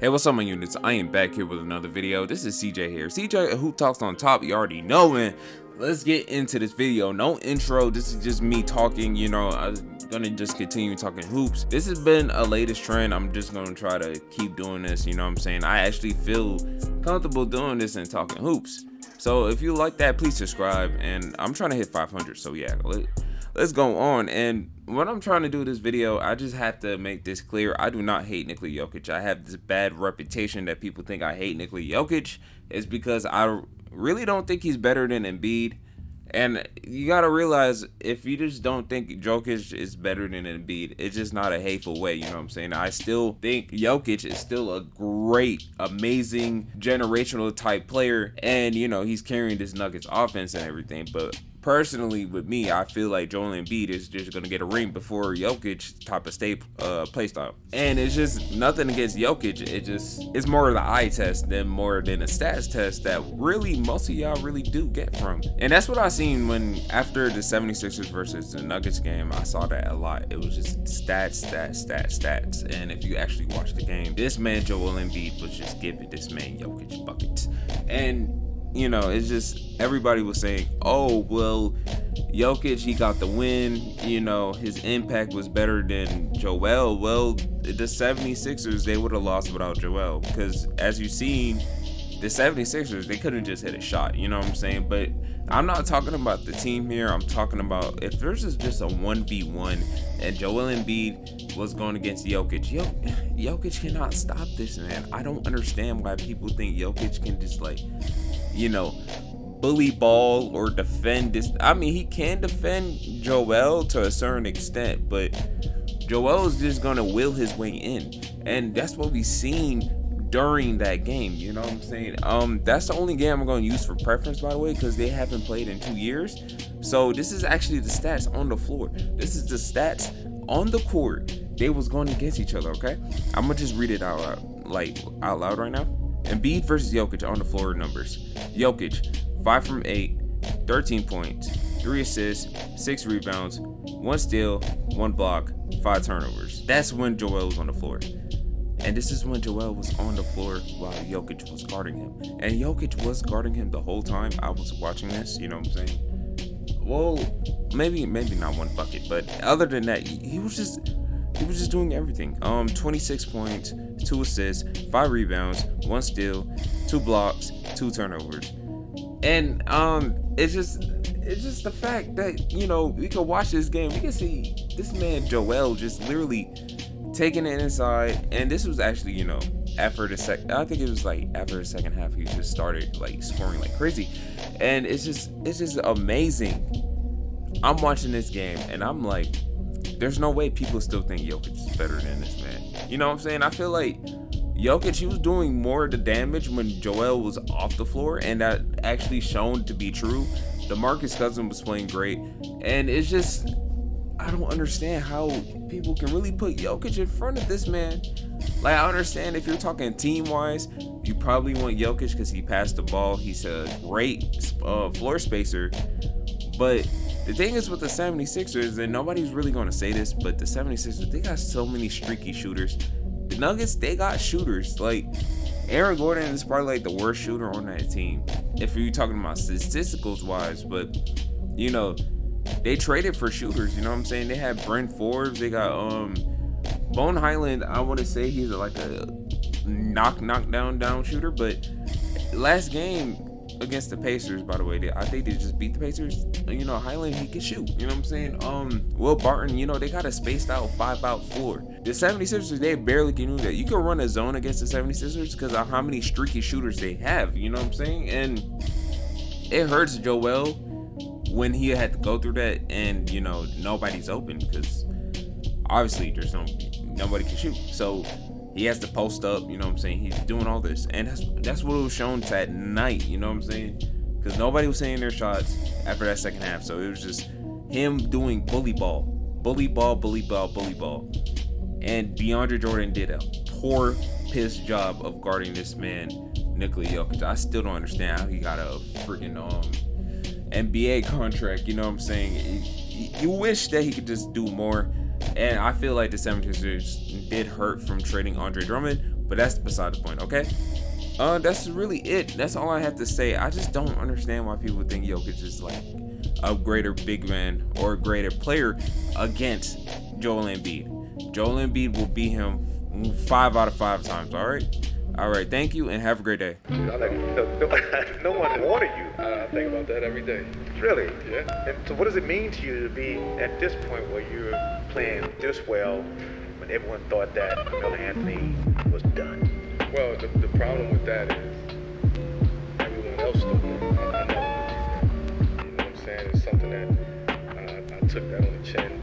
Hey, what's up, my units? I am back here with another video. This is CJ here. CJ Who Talks on Top. You already know, man. Let's get into this video. No intro. This is just me talking. I'm gonna just continue talking hoops. This has been a latest trend. I'm just gonna try to keep doing this. You know what I'm saying? I actually feel comfortable doing this and talking hoops. So if you like that, please subscribe. And I'm trying to hit 500. So yeah, let's go on. And what I'm trying to do this video, I just have to make this clear. I do not hate Nikola Jokic. I have this bad reputation that people think I hate Nikola Jokic. It's because I really don't think he's better than Embiid. And you gotta realize, if you just don't think Jokic is better than Embiid, it's just not a hateful way, you know what I'm saying? I still think Jokic is still a great, amazing, generational type player, and he's carrying this Nuggets offense and everything. But personally, with me, I feel like Joel Embiid is just gonna get a ring before Jokic type of play style. And it's just nothing against Jokic. It's more of the eye test than a stats test that really most of y'all really do get from. And that's what I seen when after the 76ers versus the Nuggets game. I saw that a lot. It was just stats. And if you actually watch the game, this man Joel Embiid was just giving this man Jokic buckets. And it's just everybody was saying, oh, well, Jokic, he got the win. His impact was better than Joel. Well, the 76ers, they would have lost without Joel, because as you've seen, the 76ers, they couldn't just hit a shot. You know what I'm saying? But I'm not talking about the team here. I'm talking about if there's just a 1v1 and Joel Embiid was going against Jokic. Jokic cannot stop this, man. I don't understand why people think Jokic can just bully ball or defend this. I mean, he can defend Joel to a certain extent, but Joel is just gonna will his way in, and that's what we've seen during that game. You know what I'm saying? That's the only game I'm gonna use for preference, by the way, because they haven't played in 2 years. So this is actually the stats on the floor. This is the stats on the court. They was going against each other. Okay, I'm gonna just read it out loud right now. Embiid versus Jokic on the floor numbers. Jokic, 5 from 8, 13 points, 3 assists, 6 rebounds, 1 steal, 1 block, 5 turnovers. That's when Joel was on the floor. And this is when Joel was on the floor while Jokic was guarding him. And Jokic was guarding him the whole time I was watching this, you know what I'm saying? Well, maybe not 1 bucket, but other than that, he was just doing everything. 26 points, 2 assists, 5 rebounds, 1 steal, 2 blocks, 2 turnovers. And it's just the fact that we can watch this game. We can see this man Joel just literally taking it inside. And this was actually after the second. I think it was after the second half, he just started scoring like crazy. And it's just amazing. I'm watching this game and I'm like, there's no way people still think Jokic is better than this man. You know what I'm saying? I feel like Jokic, he was doing more of the damage when Joel was off the floor, and that actually shown to be true. DeMarcus Cousins was playing great, and it's just, I don't understand how people can really put Jokic in front of this man. I understand if you're talking team-wise, you probably want Jokic because he passed the ball. He's a great floor spacer, but the thing is with the 76ers, and nobody's really going to say this, but the 76ers, they got so many streaky shooters. The Nuggets, they got shooters. Aaron Gordon is probably the worst shooter on that team, if you're talking about statisticals wise. But they traded for shooters. You know what I'm saying? They had Brent Forbes. They got Bone Highland. I want to say he's a knock down shooter. But last game against the Pacers, by the way, I think they just beat the Pacers. Highland, he can shoot. You know what I'm saying? Will Barton, they got a spaced out 5-out floor. The 76ers, they barely can do that. You can run a zone against the 76ers because of how many streaky shooters they have. You know what I'm saying? And it hurts Joel when he had to go through that, and nobody's open because obviously there's nobody can shoot. So he has to post up, you know what I'm saying? He's doing all this. And that's what it was shown to at night, you know what I'm saying? Because nobody was saying their shots after that second half. So it was just him doing bully ball. And DeAndre Jordan did a poor piss job of guarding this man, Nikola Jokic. I still don't understand how he got a freaking NBA contract, you know what I'm saying? You wish that he could just do more. And I feel like the 76ers did hurt from trading Andre Drummond, But that's beside the point, okay? That's really it. That's all I have to say. I just don't understand why people think Jokic is like a greater big man or a greater player against Joel Embiid. Joel Embiid will beat him 5 out of 5 times. All right. Thank you and have a great day. No one wanted you. I think about that every day. Really? Yeah. And so what does it mean to you to be at this point where you're playing this well when everyone thought that Carmelo Anthony was done? Well, the problem with that is everyone else thought that. I never believed that. You know what I'm saying? It's something that I took that on the chin.